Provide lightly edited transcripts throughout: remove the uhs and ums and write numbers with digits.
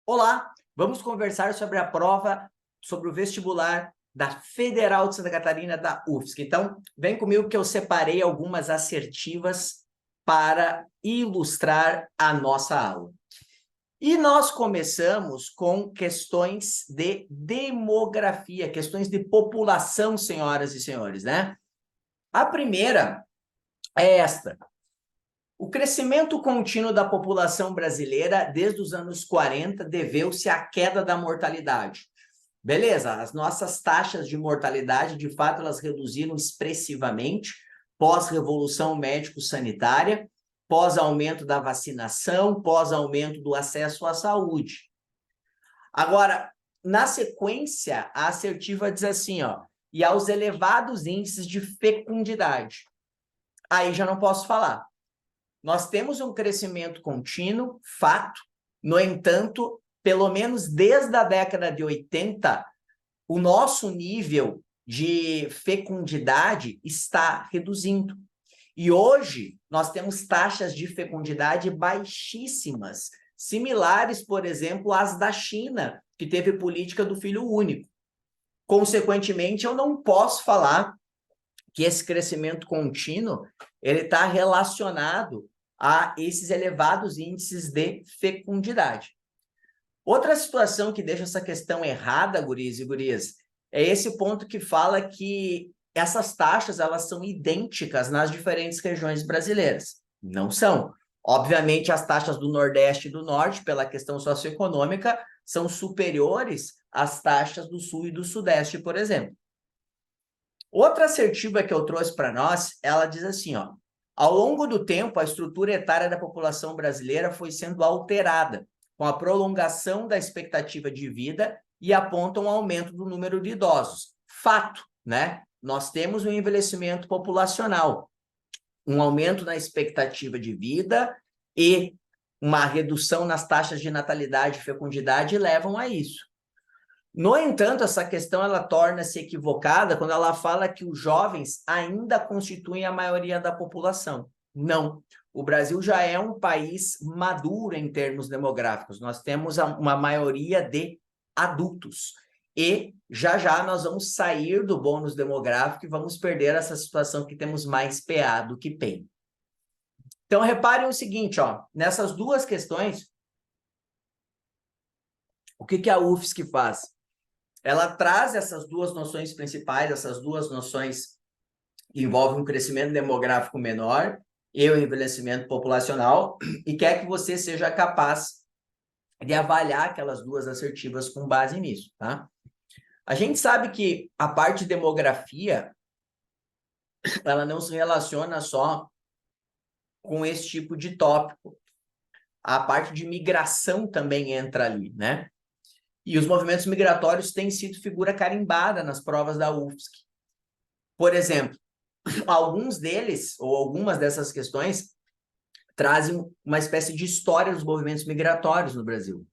Olá, vamos conversar sobre a prova, sobre o vestibular da Federal de Santa Catarina, da UFSC. Então, vem comigo que eu separei algumas assertivas para ilustrar a nossa aula. E nós começamos com questões de demografia, questões de população, senhoras e senhores, né? A primeira é esta. O crescimento contínuo da população brasileira desde os anos 40 deveu-se à queda da mortalidade. Beleza, as nossas taxas de mortalidade, de fato, elas reduziram expressivamente pós-revolução médico-sanitária, pós-aumento da vacinação, pós-aumento do acesso à saúde. Agora, na sequência, a assertiva diz assim, ó, e aos elevados índices de fecundidade. Aí já não posso falar. Nós temos um crescimento contínuo, fato. No entanto, pelo menos desde a década de 80, o nosso nível de fecundidade está reduzindo. E hoje, nós temos taxas de fecundidade baixíssimas, similares, por exemplo, às da China, que teve política do filho único. Consequentemente, eu não posso falar que esse crescimento contínuo ele está relacionado a esses elevados índices de fecundidade. Outra situação que deixa essa questão errada, guris e gurias, é esse ponto que fala que essas taxas elas são idênticas nas diferentes regiões brasileiras. Não são. Obviamente, as taxas do Nordeste e do Norte, pela questão socioeconômica, são superiores às taxas do Sul e do Sudeste, por exemplo. Outra assertiva que eu trouxe para nós, ela diz assim, ó, ao longo do tempo, a estrutura etária da população brasileira foi sendo alterada, com a prolongação da expectativa de vida e aponta um aumento do número de idosos. Fato, né? Nós temos um envelhecimento populacional, um aumento na expectativa de vida e uma redução nas taxas de natalidade e fecundidade levam a isso. No entanto, essa questão ela torna-se equivocada quando ela fala que os jovens ainda constituem a maioria da população. Não. O Brasil já é um país maduro em termos demográficos. Nós temos uma maioria de adultos. E já já nós vamos sair do bônus demográfico e vamos perder essa situação que temos mais PA do que PEN. Então, reparem o seguinte, ó, nessas duas questões, o que a UFSC faz? Ela traz essas duas noções principais, essas duas noções que envolvem um crescimento demográfico menor e o envelhecimento populacional, e quer que você seja capaz de avaliar aquelas duas assertivas com base nisso, tá? A gente sabe que a parte de demografia, ela não se relaciona só com esse tipo de tópico. A parte de migração também entra ali, né? E os movimentos migratórios têm sido figura carimbada nas provas da UFSC. Por exemplo, alguns deles, ou algumas dessas questões, trazem uma espécie de história dos movimentos migratórios no Brasil.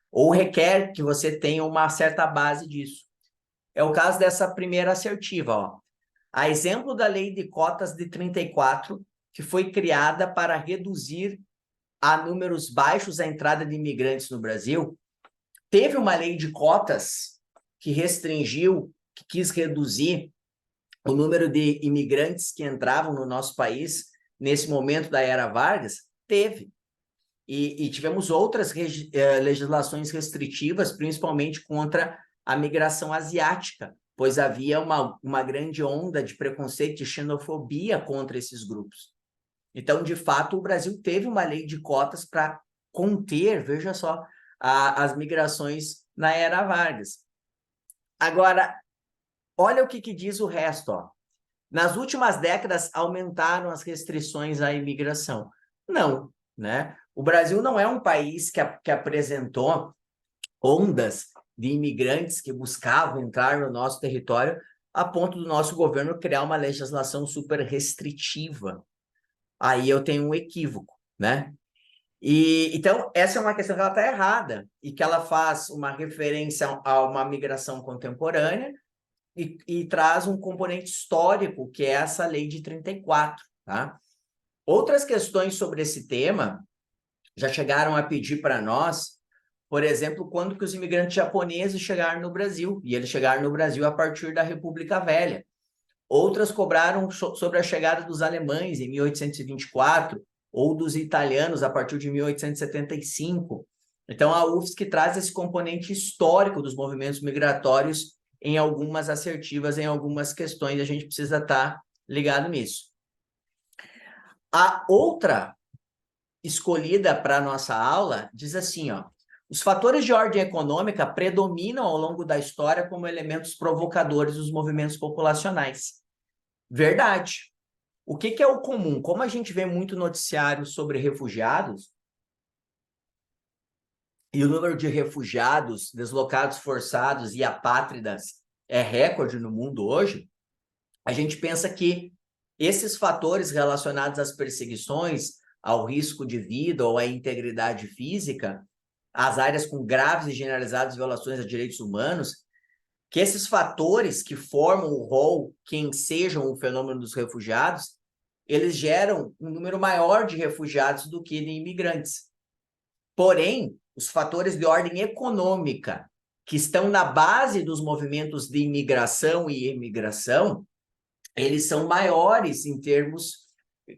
Ou requer que você tenha uma certa base disso. É o caso dessa primeira assertiva, ó. A exemplo da lei de cotas de 34, que foi criada para reduzir a números baixos a entrada de imigrantes no Brasil, teve uma lei de cotas que restringiu, que quis reduzir o número de imigrantes que entravam no nosso país nesse momento da era Vargas? Teve. E tivemos outras legislações restritivas, principalmente contra a migração asiática, pois havia uma grande onda de preconceito e xenofobia contra esses grupos. Então, de fato, o Brasil teve uma lei de cotas para conter, veja só, as migrações na era Vargas. Agora, olha o que diz o resto, ó. Nas últimas décadas, aumentaram as restrições à imigração. Não, né? O Brasil não é um país que apresentou ondas de imigrantes que buscavam entrar no nosso território a ponto do nosso governo criar uma legislação super restritiva. Aí eu tenho um equívoco, né? Então, essa é uma questão que ela está errada e que ela faz uma referência a uma migração contemporânea e traz um componente histórico, que é essa lei de 34, tá? Outras questões sobre esse tema já chegaram a pedir para nós por exemplo, quando que os imigrantes japoneses chegaram no Brasil, e eles chegaram no Brasil a partir da República Velha. Outras cobraram sobre a chegada dos alemães em 1824, ou dos italianos a partir de 1875. Então, a UFSC traz esse componente histórico dos movimentos migratórios em algumas assertivas, em algumas questões, a gente precisa estar ligado nisso. A outra escolhida para a nossa aula diz assim, ó, os fatores de ordem econômica predominam ao longo da história como elementos provocadores dos movimentos populacionais. Verdade. O que é o comum? Como a gente vê muito noticiário sobre refugiados, e o número de refugiados, deslocados forçados e apátridas é recorde no mundo hoje, a gente pensa que esses fatores relacionados às perseguições, ao risco de vida ou à integridade física, as áreas com graves e generalizadas violações a direitos humanos, que esses fatores que formam o rol, que ensejam o fenômeno dos refugiados, eles geram um número maior de refugiados do que de imigrantes. Porém, os fatores de ordem econômica, que estão na base dos movimentos de imigração e emigração, eles são maiores em termos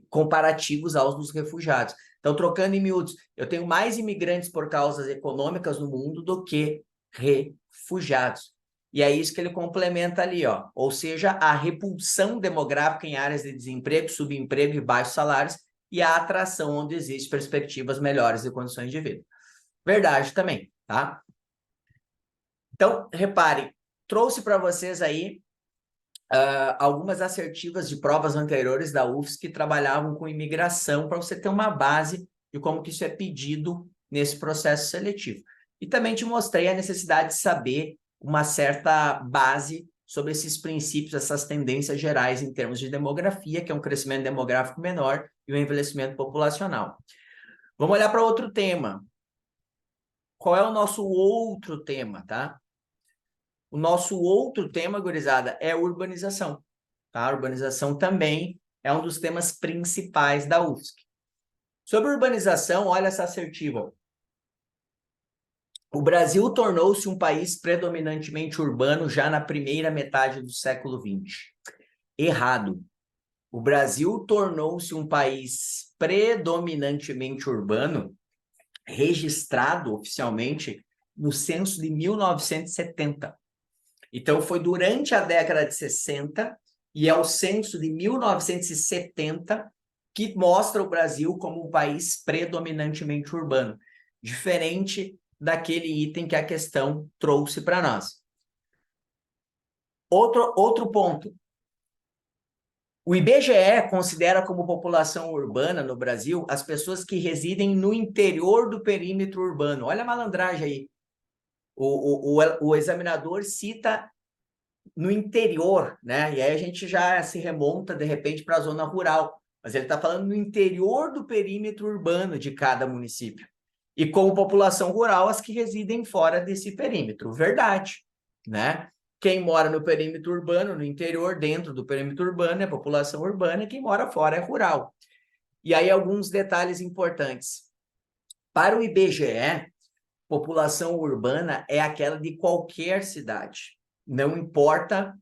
comparativos aos dos refugiados. Então, trocando em miúdos, eu tenho mais imigrantes por causas econômicas no mundo do que refugiados. E é isso que ele complementa ali, ó. Ou seja, a repulsão demográfica em áreas de desemprego, subemprego e baixos salários e a atração onde existem perspectivas melhores de condições de vida. Verdade também, tá? Então, repare, trouxe para vocês aí algumas assertivas de provas anteriores da UFSC que trabalhavam com imigração para você ter uma base de como que isso é pedido nesse processo seletivo. E também te mostrei a necessidade de saber uma certa base sobre esses princípios, essas tendências gerais em termos de demografia, que é um crescimento demográfico menor e um envelhecimento populacional. Vamos olhar para outro tema. Qual é o nosso outro tema, tá? O nosso outro tema, gurizada, é urbanização. Tá? A urbanização também é um dos temas principais da UFSC. Sobre urbanização, olha essa assertiva. O Brasil tornou-se um país predominantemente urbano já na primeira metade do século XX. Errado. O Brasil tornou-se um país predominantemente urbano, registrado oficialmente no censo de 1970. Então, foi durante a década de 60 e é o censo de 1970 que mostra o Brasil como um país predominantemente urbano, diferente daquele item que a questão trouxe para nós. Outro ponto. O IBGE considera como população urbana no Brasil as pessoas que residem no interior do perímetro urbano. Olha a malandragem aí. O examinador cita no interior, né? E aí a gente já se remonta, de repente, para a zona rural. Mas ele está falando no interior do perímetro urbano de cada município. E como população rural, as que residem fora desse perímetro. Verdade, né? Quem mora no perímetro urbano, no interior, dentro do perímetro urbano, é população urbana, e quem mora fora é rural. E aí alguns detalhes importantes. Para o IBGE, população urbana é aquela de qualquer cidade, não importa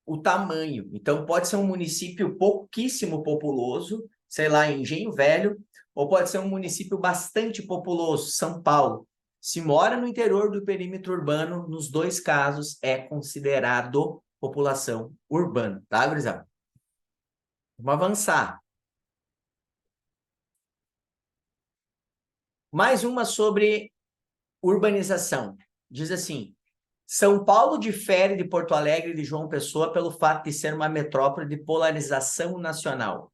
o tamanho. Então, pode ser um município pouquíssimo populoso, sei lá, Engenho Velho, ou pode ser um município bastante populoso, São Paulo. Se mora no interior do perímetro urbano, nos dois casos é considerado população urbana, tá, gurizada? Vamos avançar. Mais uma sobre urbanização. Diz assim: São Paulo difere de Porto Alegre e de João Pessoa pelo fato de ser uma metrópole de polarização nacional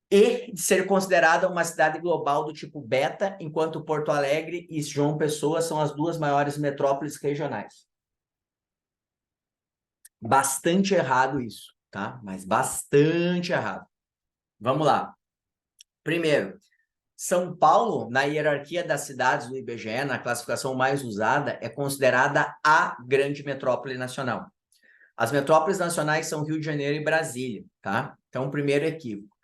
e de ser considerada uma cidade global do tipo beta, enquanto Porto Alegre e João Pessoa são as duas maiores metrópoles regionais. Bastante errado isso, tá? Mas bastante errado. Vamos lá. Primeiro, São Paulo, na hierarquia das cidades do IBGE, na classificação mais usada, é considerada a grande metrópole nacional. As metrópoles nacionais são Rio de Janeiro e Brasília, tá? Então, primeiro equívoco.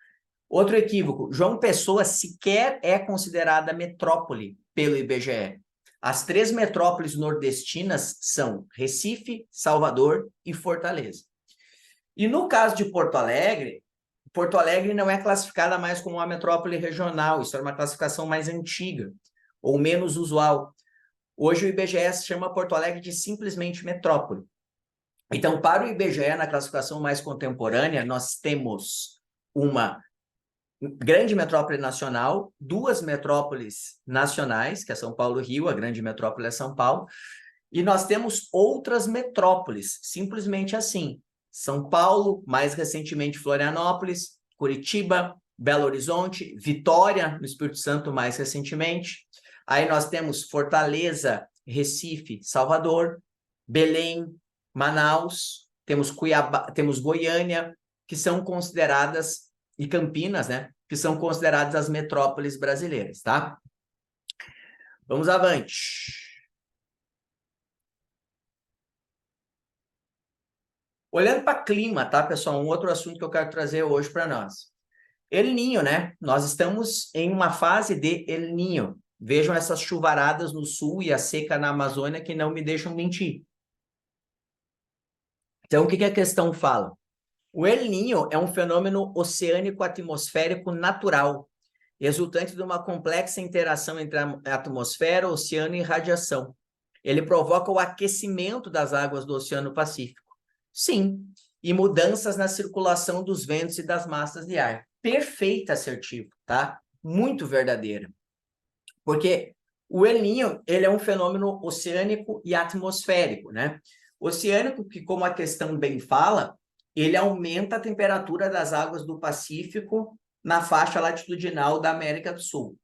Outro equívoco, João Pessoa sequer é considerada metrópole pelo IBGE. As 3 metrópoles nordestinas são Recife, Salvador e Fortaleza. E no caso de Porto Alegre não é classificada mais como uma metrópole regional, isso é uma classificação mais antiga, ou menos usual. Hoje o IBGE chama Porto Alegre de simplesmente metrópole. Então, para o IBGE, na classificação mais contemporânea, nós temos uma grande metrópole nacional, 2 metrópoles nacionais, que é São Paulo e Rio, a grande metrópole é São Paulo, e nós temos outras metrópoles, simplesmente assim. São Paulo, mais recentemente Florianópolis, Curitiba, Belo Horizonte, Vitória, no Espírito Santo, mais recentemente. Aí nós temos Fortaleza, Recife, Salvador, Belém, Manaus, temos Cuiabá, temos Goiânia, que são consideradas, e Campinas, né, que são consideradas as metrópoles brasileiras, tá? Vamos avante. Olhando para clima, tá, pessoal? Um outro assunto que eu quero trazer hoje para nós. El Niño, né? Nós estamos em uma fase de El Niño. Vejam essas chuvaradas no sul e a seca na Amazônia que não me deixam mentir. Então, o que a questão fala? O El Niño é um fenômeno oceânico atmosférico natural, resultante de uma complexa interação entre a atmosfera, oceano e radiação. Ele provoca o aquecimento das águas do Oceano Pacífico. Sim, e mudanças na circulação dos ventos e das massas de ar. Perfeita assertivo, tá? Muito verdadeira. Porque o El Niño, ele é um fenômeno oceânico e atmosférico, né? Oceânico, que como a questão bem fala, ele aumenta a temperatura das águas do Pacífico na faixa latitudinal da América do Sul.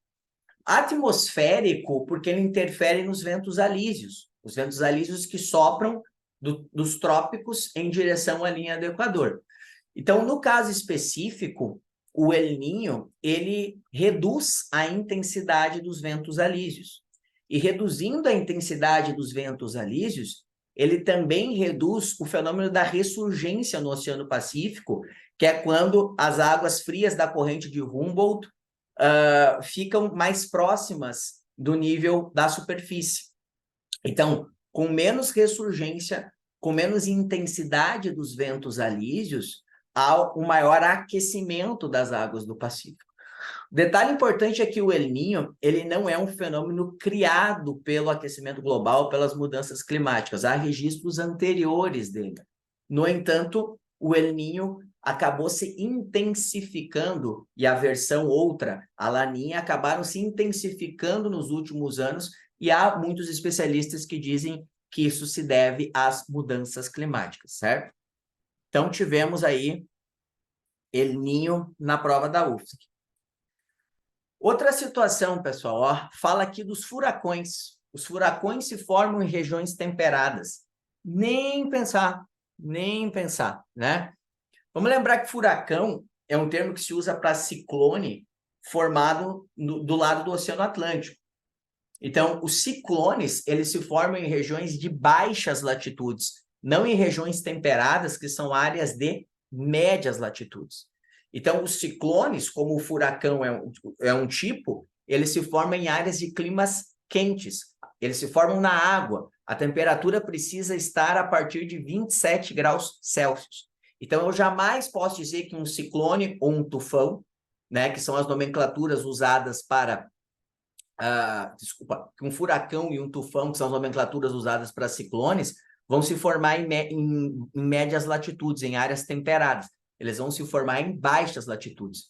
Atmosférico, porque ele interfere nos ventos alísios, os ventos alísios que sopram dos trópicos em direção à linha do Equador. Então, no caso específico, o El Niño, ele reduz a intensidade dos ventos alísios. E reduzindo a intensidade dos ventos alísios, ele também reduz o fenômeno da ressurgência no Oceano Pacífico, que é quando as águas frias da corrente de Humboldt ficam mais próximas do nível da superfície. Então, com menos ressurgência, com menos intensidade dos ventos alísios, há um maior aquecimento das águas do Pacífico. O detalhe importante é que o El Niño, ele não é um fenômeno criado pelo aquecimento global, pelas mudanças climáticas. Há registros anteriores dele. No entanto, o El Niño acabou se intensificando, e a versão outra, a Laninha, acabaram se intensificando nos últimos anos, e há muitos especialistas que dizem que isso se deve às mudanças climáticas, certo? Então, tivemos aí El Niño na prova da UFSC. Outra situação, pessoal, ó, fala aqui dos furacões. Os furacões se formam em regiões temperadas. Nem pensar, né? Vamos lembrar que furacão é um termo que se usa para ciclone formado do lado do Oceano Atlântico. Então, os ciclones, eles se formam em regiões de baixas latitudes, não em regiões temperadas, que são áreas de médias latitudes. Então, os ciclones, como o furacão é um tipo, eles se formam em áreas de climas quentes, eles se formam na água. A temperatura precisa estar a partir de 27 graus Celsius. Então, eu jamais posso dizer que um ciclone ou um tufão, né, que são as nomenclaturas usadas para... que um furacão e um tufão, que são as nomenclaturas usadas para ciclones, vão se formar em médias latitudes, em áreas temperadas. Eles vão se formar em baixas latitudes.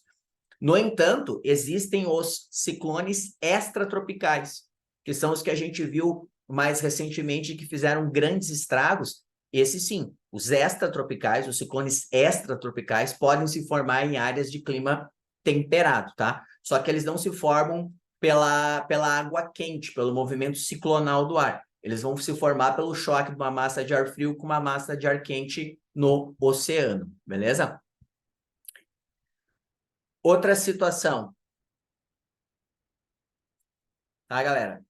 No entanto, existem os ciclones extratropicais, que são os que a gente viu mais recentemente, que fizeram grandes estragos. Esses sim, os extratropicais, os ciclones extratropicais, podem se formar em áreas de clima temperado, tá? Só que eles não se formam pela água quente, pelo movimento ciclonal do ar. Eles vão se formar pelo choque de uma massa de ar frio com uma massa de ar quente no oceano, beleza? Outra situação. Tá, galera?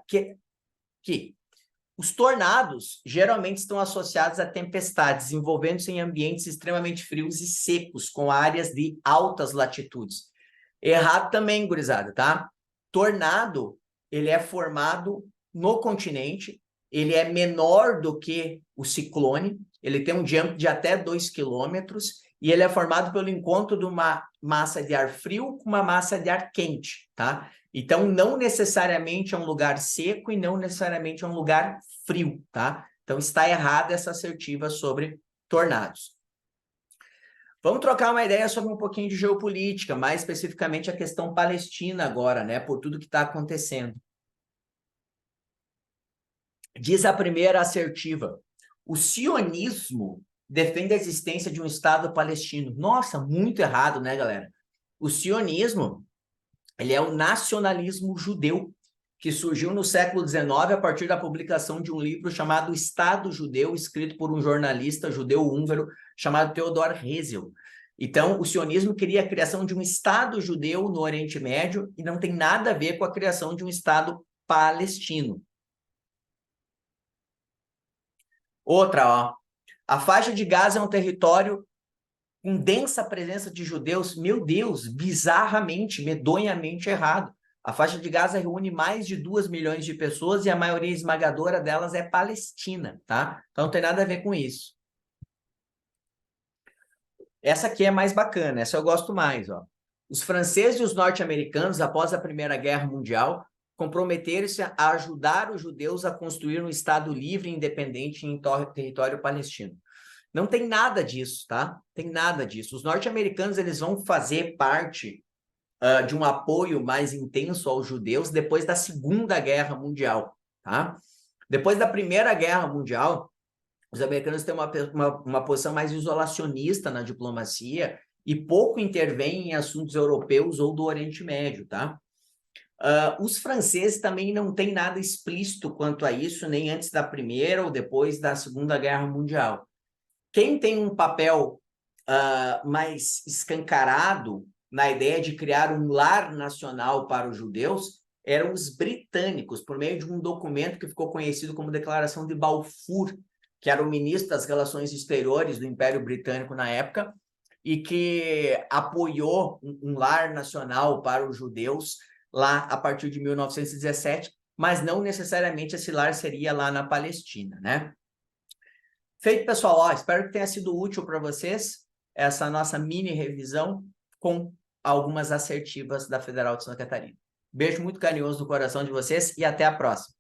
Que os tornados geralmente estão associados a tempestades, envolvendo-se em ambientes extremamente frios e secos, com áreas de altas latitudes. Errado também, gurizada, tá? Tornado, ele é formado no continente, ele é menor do que o ciclone, ele tem um diâmetro de até 2 quilômetros, e ele é formado pelo encontro de uma massa de ar frio com uma massa de ar quente, tá? Então, não necessariamente é um lugar seco e não necessariamente é um lugar frio, tá? Então, está errada essa assertiva sobre tornados. Vamos trocar uma ideia sobre um pouquinho de geopolítica, mais especificamente a questão palestina agora, né? Por tudo que está acontecendo. Diz a primeira assertiva: o sionismo defende a existência de um Estado palestino. Nossa, muito errado, né, galera? O sionismo, ele é o nacionalismo judeu, que surgiu no século XIX a partir da publicação de um livro chamado Estado Judeu, escrito por um jornalista judeu-húngaro chamado Theodor Herzl. Então, o sionismo queria a criação de um Estado judeu no Oriente Médio e não tem nada a ver com a criação de um Estado palestino. Outra, ó. A faixa de Gaza é um território com densa presença de judeus. Meu Deus, bizarramente, medonhamente errado. A faixa de Gaza reúne mais de 2 milhões de pessoas e a maioria esmagadora delas é palestina, tá? Então não tem nada a ver com isso. Essa aqui é mais bacana, essa eu gosto mais, ó. Os franceses e os norte-americanos, após a Primeira Guerra Mundial, comprometeram-se a ajudar os judeus a construir um Estado livre e independente em território palestino. Não tem nada disso, tá? Tem nada disso. Os norte-americanos, eles vão fazer parte de um apoio mais intenso aos judeus depois da Segunda Guerra Mundial, tá? Depois da Primeira Guerra Mundial, os americanos têm uma posição mais isolacionista na diplomacia e pouco intervêm em assuntos europeus ou do Oriente Médio, tá? Os franceses também não têm nada explícito quanto a isso, nem antes da Primeira ou depois da Segunda Guerra Mundial. Quem tem um papel mais escancarado na ideia de criar um lar nacional para os judeus eram os britânicos, por meio de um documento que ficou conhecido como Declaração de Balfour, que era o ministro das Relações Exteriores do Império Britânico na época, e que apoiou um lar nacional para os judeus lá a partir de 1917, mas não necessariamente esse lar seria lá na Palestina, né? Feito, pessoal, ó, espero que tenha sido útil para vocês essa nossa mini revisão com algumas assertivas da Federal de Santa Catarina. Beijo muito carinhoso no coração de vocês e até a próxima.